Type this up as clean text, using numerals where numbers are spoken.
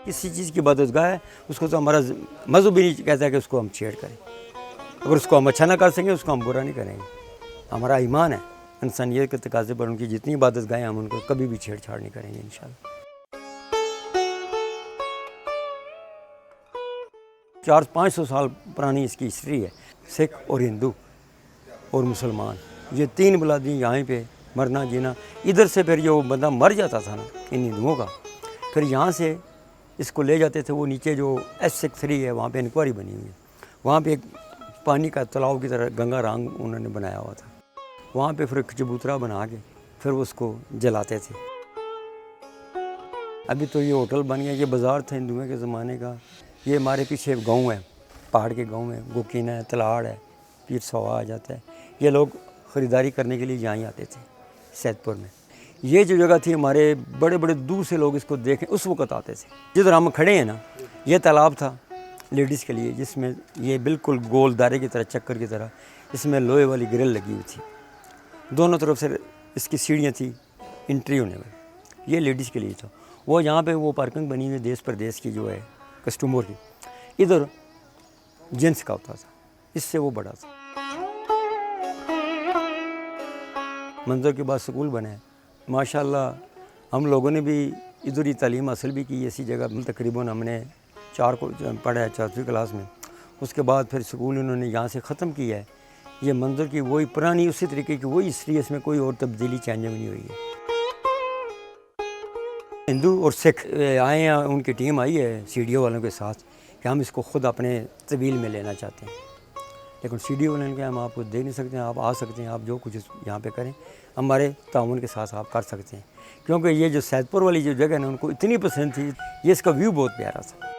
किसी चीज़ की इबादत गाह है उसको तो हमारा मज़हब भी नहीं कहता है कि उसको हम छेड़ करें। अगर उसको हम अच्छा ना कर सकें उसको हम बुरा नहीं करेंगे। हमारा ईमान है इंसानियत के तकाज़े पर उनकी जितनी इबादत गाहें हम उनको कभी भी छेड़छाड़ नहीं करेंगे इंशाअल्लाह। 400-500 साल पुरानी इसकी हिस्ट्री है। सिख और हिंदू और मुसलमान ये तीन बुलादी यहाँ पे मरना जीना। इधर से फिर जो बंदा मर जाता था ना इन हिंदुओं का, फिर यहाँ से इसको ले जाते थे। वो नीचे जो S63 है वहाँ पे इंक्वायरी बनी हुई है, वहाँ पे एक पानी का तालाब की तरह गंगा रांग उन्होंने बनाया हुआ था। वहाँ पे फिर एक चबूतरा बना के फिर उसको जलाते थे। अभी तो ये होटल बन गया। ये बाज़ार था हिंदुओं के ज़माने का। ये हमारे पीछे गांव है, पहाड़ के गांव में गोकीना है, तलाड़ है, पीर सवा आ जाता है। ये लोग ख़रीदारी करने के लिए यहाँ ही आते थे सैदपुर में। ये जो जगह थी हमारे बड़े बड़े दूर से लोग इसको देखें उस वक़्त आते थे। जिधर हम खड़े हैं ना ये तालाब था लेडीज़ के लिए, जिसमें ये बिल्कुल गोल दायरे की तरह चक्कर की तरह इसमें लोहे वाली ग्रिल लगी हुई थी। दोनों तरफ से इसकी सीढ़ियाँ थी इंट्री होने में। ये लेडीज़ के लिए था। वो यहाँ पे वो पार्किंग बनी हुई देश प्रदेश की जो है कस्टमर की, इधर जेंट्स का होता था, इससे वो बड़ा था। मंदिर के बाद स्कूल बने माशाल्लाह। हम लोगों ने भी इधर ही तालीम हासिल भी की ऐसी जगह। तकरीबन हमने 4 को पढ़ा है 4वीं क्लास में। उसके बाद फिर स्कूल उन्होंने यहाँ से ख़त्म किया है। ये मंदिर की वही पुरानी उसी तरीके की वही हिस्ट्री है, इसमें कोई और तब्दीली चेंज नहीं हुई है। हिंदू और सिख आए हैं, उनकी टीम आई है CDO वालों के साथ कि हम इसको ख़ुद अपने तवील में लेना चाहते हैं। लेकिन CDO वाले ने कहा हम आपको दे नहीं सकते हैं, आप आ सकते हैं, आप जो कुछ यहाँ पे करें हमारे ताउन के साथ आप कर सकते हैं। क्योंकि ये जो सैदपुर वाली जो जगह है ना उनको इतनी पसंद थी। ये इसका व्यू बहुत प्यारा था।